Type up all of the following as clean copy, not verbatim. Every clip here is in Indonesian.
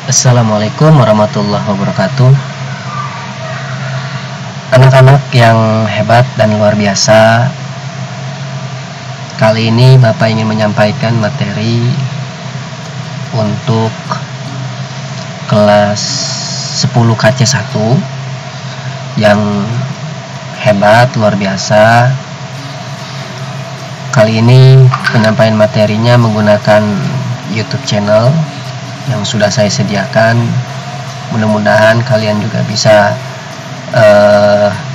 Assalamualaikum warahmatullahi wabarakatuh. Anak-anak yang hebat dan luar biasa, kali ini Bapak ingin menyampaikan materi untuk kelas 10 KC1 yang hebat, luar biasa. Kali ini penyampaian materinya menggunakan YouTube channel yang sudah saya sediakan. Mudah-mudahan kalian juga bisa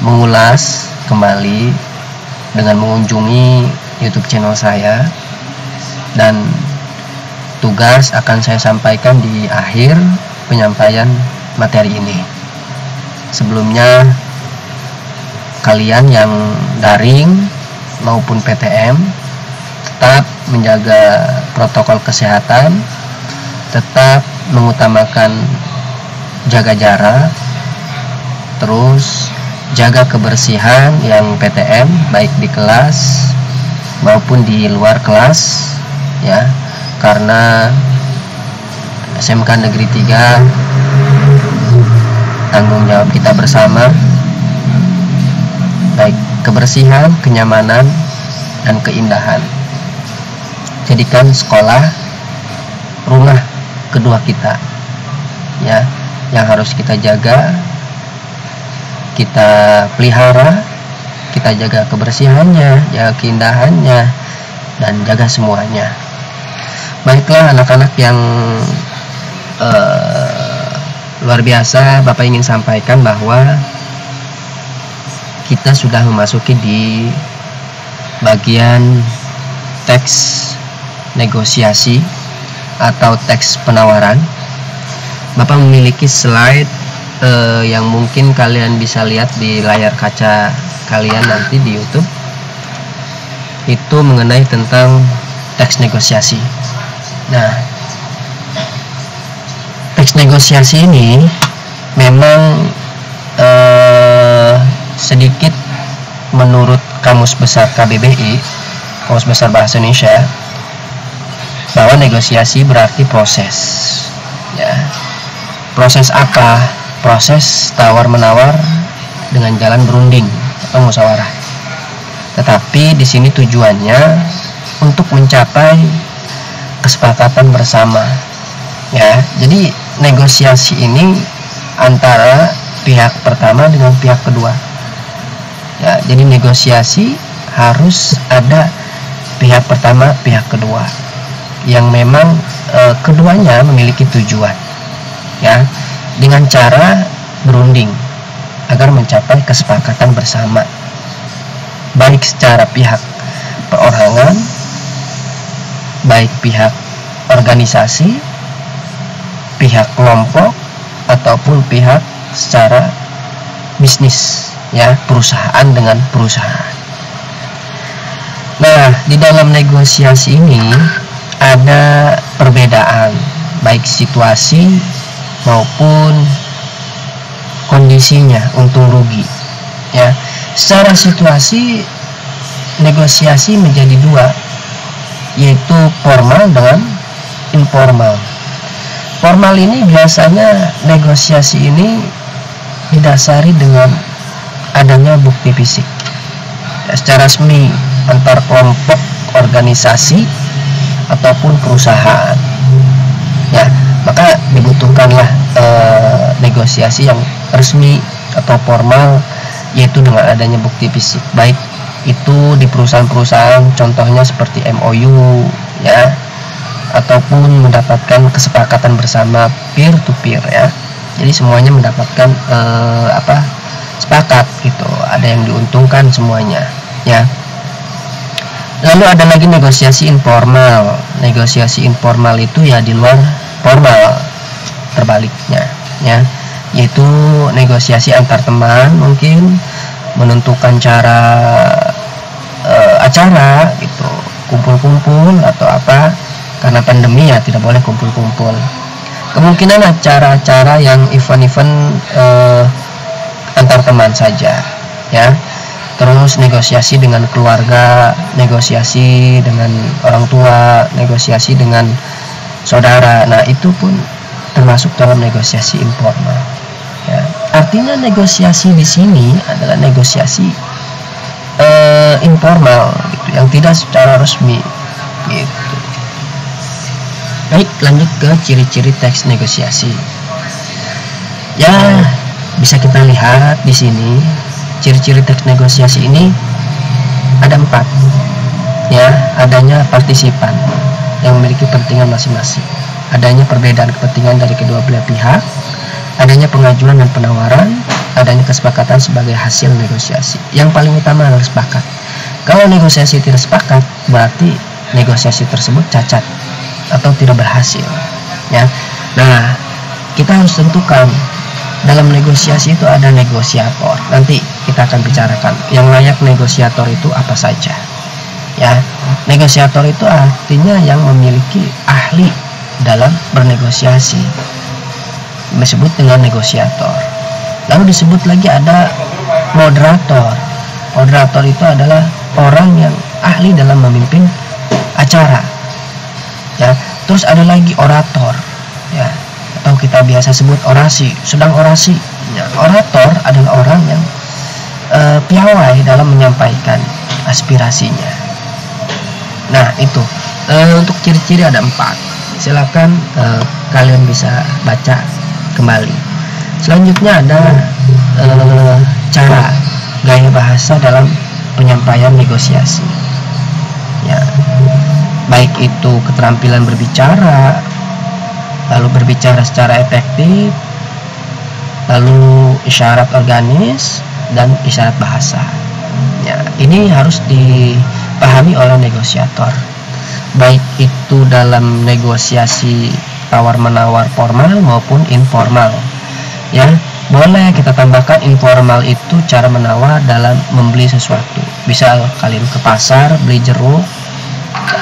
mengulas kembali dengan mengunjungi YouTube channel saya, dan tugas akan saya sampaikan di akhir penyampaian materi ini. Sebelumnya, kalian yang daring maupun PTM tetap menjaga protokol kesehatan, tetap mengutamakan jaga jarak, terus jaga kebersihan yang PTM baik di kelas maupun di luar kelas ya, karena SMK Negeri 3 tanggung jawab kita bersama, baik kebersihan, kenyamanan, dan keindahan. Jadikan sekolah rumah kedua kita ya, yang harus kita jaga, kita pelihara, kita jaga kebersihannya, jaga keindahannya, dan jaga semuanya. Baiklah anak-anak yang luar biasa, Bapak ingin sampaikan bahwa kita sudah memasuki di bagian teks negosiasi atau teks penawaran. Bapak memiliki slide yang mungkin kalian bisa lihat di layar kaca kalian nanti di YouTube, itu mengenai tentang teks negosiasi. Nah, teks negosiasi ini memang sedikit menurut Kamus Besar KBBI, Kamus Besar Bahasa Indonesia, bahwa negosiasi berarti proses ya. Proses apa? Proses tawar-menawar dengan jalan berunding atau musyawarah. Tetapi di sini tujuannya untuk mencapai kesepakatan bersama ya. Jadi negosiasi ini antara pihak pertama dengan pihak kedua ya. Jadi negosiasi harus ada pihak pertama, pihak kedua, yang memang keduanya memiliki tujuan ya, dengan cara berunding agar mencapai kesepakatan bersama, baik secara pihak perorangan, baik pihak organisasi, pihak kelompok, ataupun pihak secara bisnis ya, perusahaan dengan perusahaan. Nah, di dalam negosiasi ini ada perbedaan baik situasi maupun kondisinya, untung rugi ya. Secara situasi negosiasi menjadi dua, yaitu formal dengan informal. Formal ini biasanya negosiasi ini didasari dengan adanya bukti fisik ya, secara resmi antar kelompok, organisasi, ataupun perusahaan ya. Maka dibutuhkanlah negosiasi yang resmi atau formal, yaitu dengan adanya bukti fisik, baik itu di perusahaan-perusahaan, contohnya seperti MOU ya, ataupun mendapatkan kesepakatan bersama peer to peer ya. Jadi semuanya mendapatkan sepakat gitu, ada yang diuntungkan semuanya ya. Lalu ada lagi negosiasi informal. Negosiasi informal itu ya di luar formal, terbaliknya ya, yaitu negosiasi antar teman, mungkin menentukan cara acara gitu, kumpul-kumpul atau apa, karena pandemi ya tidak boleh kumpul-kumpul. Kemungkinan acara-acara yang event-event antar teman saja ya. Terus negosiasi dengan keluarga, negosiasi dengan orang tua, negosiasi dengan saudara. Nah, itu pun termasuk dalam negosiasi informal. Ya, artinya negosiasi di sini adalah negosiasi informal, gitu, yang tidak secara resmi. Gitu. Baik, lanjut ke ciri-ciri teks negosiasi. Ya, bisa kita lihat di sini ciri-ciri teks negosiasi ini ada 4. Ya, adanya partisipan yang memiliki kepentingan masing-masing, adanya perbedaan kepentingan dari kedua belah pihak, adanya pengajuan dan penawaran, adanya kesepakatan sebagai hasil negosiasi. Yang paling utama adalah sepakat. Kalau negosiasi tidak sepakat, berarti negosiasi tersebut cacat atau tidak berhasil. Ya, nah kita harus tentukan dalam negosiasi itu ada negosiator. Nanti kita akan bicarakan yang layak negosiator itu apa saja. Ya, negosiator itu artinya yang memiliki ahli dalam bernegosiasi, disebut dengan negosiator. Lalu disebut lagi ada moderator. Moderator itu adalah orang yang ahli dalam memimpin acara. Ya, terus ada lagi orator. Ya, atau kita biasa sebut orasi, sedang orasi. Ya, orator adalah orang yang piawai dalam menyampaikan aspirasinya. Nah, itu untuk ciri-ciri ada 4. Silakan kalian bisa baca kembali. Selanjutnya ada cara gaya bahasa dalam penyampaian negosiasi. Ya, baik itu keterampilan berbicara, lalu berbicara secara efektif, lalu isyarat organis dan isyarat bahasa. Ya, ini harus dipahami oleh negosiator. Baik itu dalam negosiasi tawar-menawar formal maupun informal. Ya, boleh kita tambahkan informal itu cara menawar dalam membeli sesuatu. Bisa kalian ke pasar beli jeruk,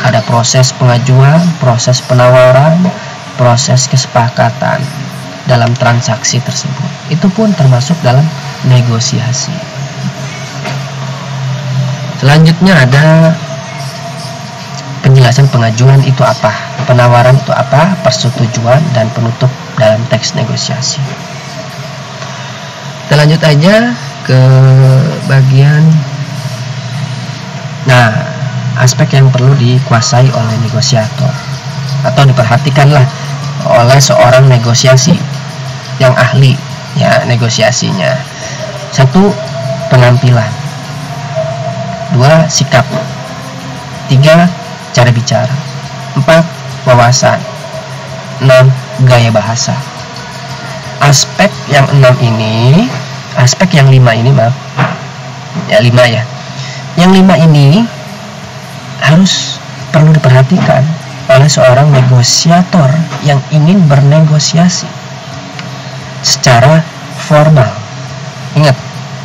ada proses pengajuan, proses penawaran, proses kesepakatan dalam transaksi tersebut. Itu pun termasuk dalam negosiasi. Selanjutnya ada penjelasan pengajuan itu apa, penawaran itu apa, persetujuan dan penutup dalam teks negosiasi. Kita lanjut aja ke bagian aspek yang perlu dikuasai oleh negosiator atau diperhatikanlah oleh seorang negosiasi yang ahli ya negosiasinya. 1. Penampilan. 2. Sikap. 3. Cara bicara. 4. Wawasan. 6. Gaya bahasa. Aspek yang 5 ini yang 5 ini harus perlu diperhatikan oleh seorang negosiator yang ingin bernegosiasi secara formal. Ingat,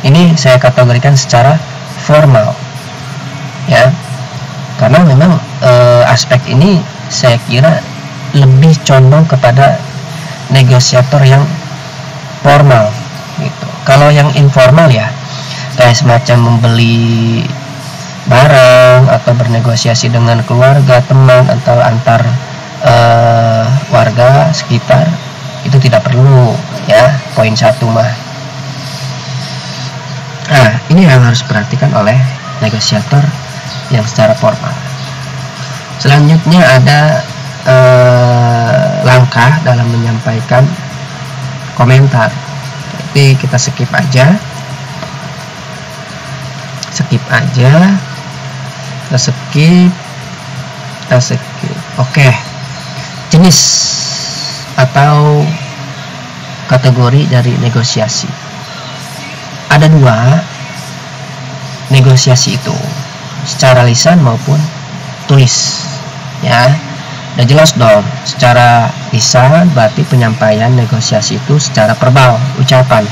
ini saya kategorikan secara formal ya, karena memang aspek ini saya kira lebih condong kepada negosiator yang formal gitu. Kalau yang informal ya kayak semacam membeli barang atau bernegosiasi dengan keluarga, teman atau antar warga sekitar, itu tidak perlu ya, poin 1 mah. Nah, ini yang harus diperhatikan oleh negosiator yang secara formal. Selanjutnya ada langkah dalam menyampaikan komentar. Jadi kita skip aja. Kita skip. Oke. Jenis atau kategori dari negosiasi. Ada 2 negosiasi itu, secara lisan maupun tulis. Ya. Udah jelas dong, secara lisan berarti penyampaian negosiasi itu secara verbal, ucapan.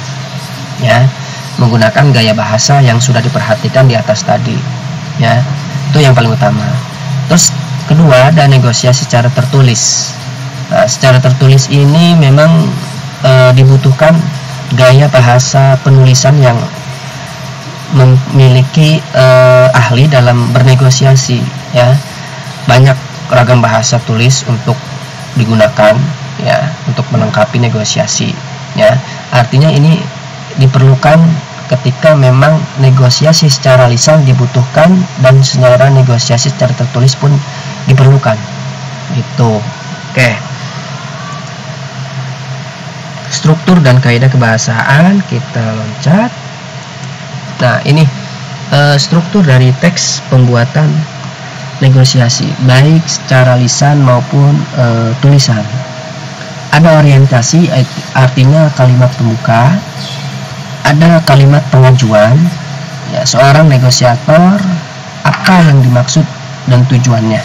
Ya. Menggunakan gaya bahasa yang sudah diperhatikan di atas tadi. Ya. Itu yang paling utama. Terus kedua ada negosiasi secara tertulis. Nah, secara tertulis ini memang dibutuhkan gaya bahasa penulisan yang memiliki ahli dalam bernegosiasi ya. Banyak ragam bahasa tulis untuk digunakan ya, untuk melengkapi negosiasi, ya. Artinya ini diperlukan ketika memang negosiasi secara lisan dibutuhkan dan secara negosiasi secara tertulis pun diperlukan, gitu. Oke. Struktur dan kaidah kebahasaan kita loncat. Nah, ini struktur dari teks pembuatan negosiasi, baik secara lisan maupun tulisan. Ada orientasi, artinya kalimat pembuka. Ada kalimat pengajuan, ya, seorang negosiator apa yang dimaksud dan tujuannya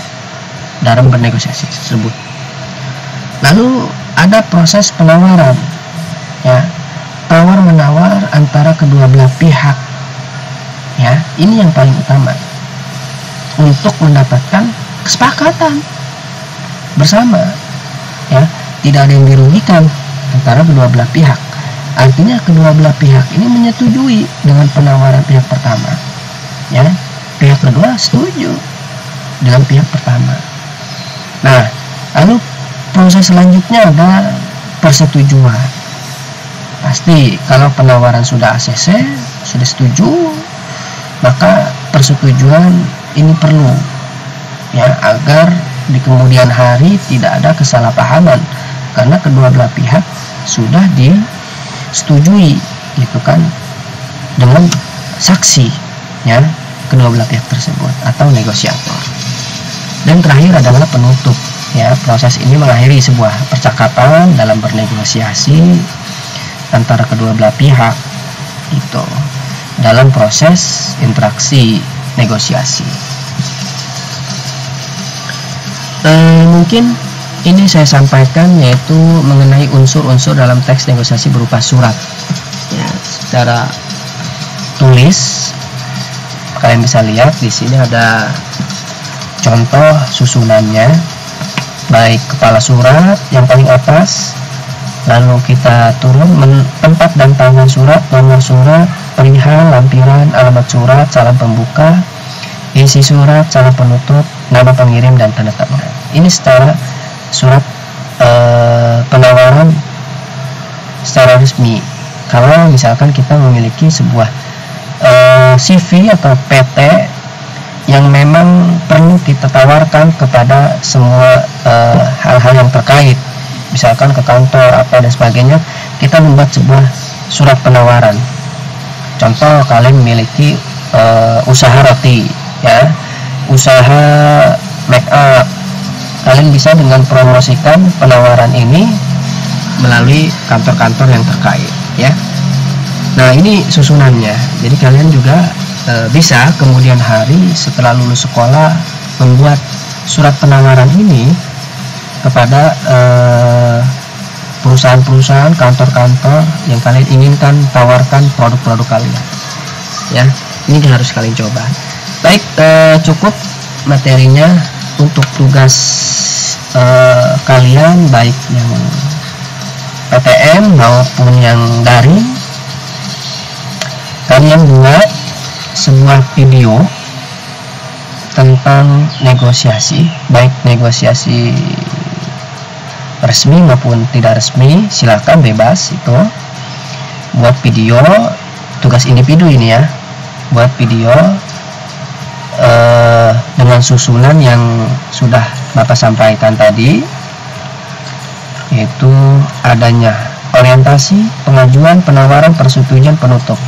dalam bernegosiasi tersebut. Lalu ada proses penawaran, ya, tawar menawar antara kedua belah pihak, ya, ini yang paling utama untuk mendapatkan kesepakatan bersama, ya, tidak ada yang dirugikan antara kedua belah pihak. Artinya kedua belah pihak ini menyetujui dengan penawaran pihak pertama, ya, pihak kedua setuju dengan pihak pertama. Nah, lalu proses selanjutnya ada persetujuan. Pasti kalau penawaran sudah ACC, sudah setuju, maka persetujuan ini perlu, ya, agar di kemudian hari tidak ada kesalahpahaman karena kedua belah pihak sudah disetujui, gitu kan, dengan saksi, ya, kedua belah pihak tersebut atau negosiator. Dan terakhir adalah penutup, ya. Proses ini mengakhiri sebuah percakapan dalam bernegosiasi antara kedua belah pihak, gitu, dalam proses interaksi negosiasi. Mungkin ini saya sampaikan yaitu mengenai unsur-unsur dalam teks negosiasi berupa surat, ya, secara tulis. Kalian bisa lihat di sini ada contoh susunannya, baik kepala surat yang paling atas, lalu kita turun tempat dan tanggal surat, nomor surat, perihal, lampiran, alamat surat, salam pembuka, isi surat, salam penutup, nama pengirim, dan tanda tangan. Ini secara surat penawaran secara resmi. Kalau misalkan kita memiliki sebuah CV atau PT yang memang perlu kita tawarkan kepada semua hal-hal yang terkait, misalkan ke kantor apa dan sebagainya, kita membuat sebuah surat penawaran. Contoh, kalian memiliki usaha roti, ya, usaha make up, kalian bisa dengan promosikan penawaran ini melalui kantor-kantor yang terkait, ya. Nah, ini susunannya. Jadi kalian juga bisa kemudian hari setelah lulus sekolah membuat surat penawaran ini kepada perusahaan-perusahaan, kantor-kantor yang kalian inginkan tawarkan produk-produk kalian, ya. Ini harus kalian coba. Baik, cukup materinya untuk tugas kalian, baik yang PTM maupun yang daring. Kalian buat sebuah video tentang negosiasi, baik negosiasi resmi maupun tidak resmi, silakan bebas itu. Buat video, tugas individu ini, ya, buat video dengan susunan yang sudah Bapak sampaikan tadi, yaitu adanya orientasi, pengajuan, penawaran, persetujuan, penutup.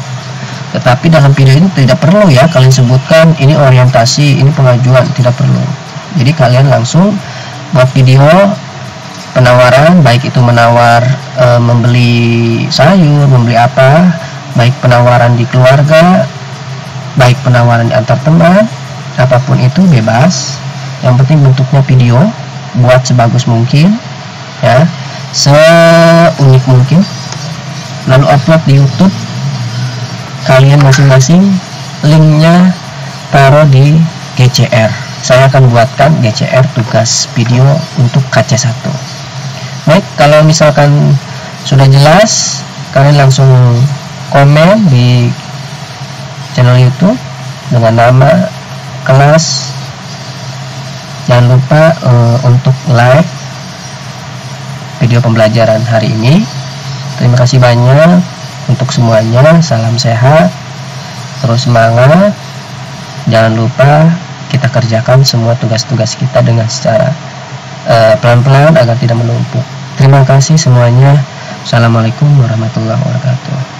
Tetapi dalam video ini tidak perlu, ya, kalian sebutkan ini orientasi, ini pengajuan, tidak perlu. Jadi kalian langsung buat video penawaran, baik itu menawar membeli sayur, membeli apa, baik penawaran di keluarga, baik penawaran di antar teman, apapun itu bebas. Yang penting bentuknya video, buat sebagus mungkin, ya, seunik mungkin, lalu upload di YouTube. Kalian masing-masing linknya taruh di GCR. Saya akan buatkan GCR tugas video untuk KC1. Baik, kalau misalkan sudah jelas, kalian langsung komen di channel YouTube dengan nama, kelas. Jangan lupa untuk like video pembelajaran hari ini. Terima kasih banyak untuk semuanya. Salam sehat, terus semangat. Jangan lupa kita kerjakan semua tugas-tugas kita dengan secara pelan-pelan agar tidak menumpuk. Terima kasih semuanya. Assalamualaikum warahmatullahi wabarakatuh.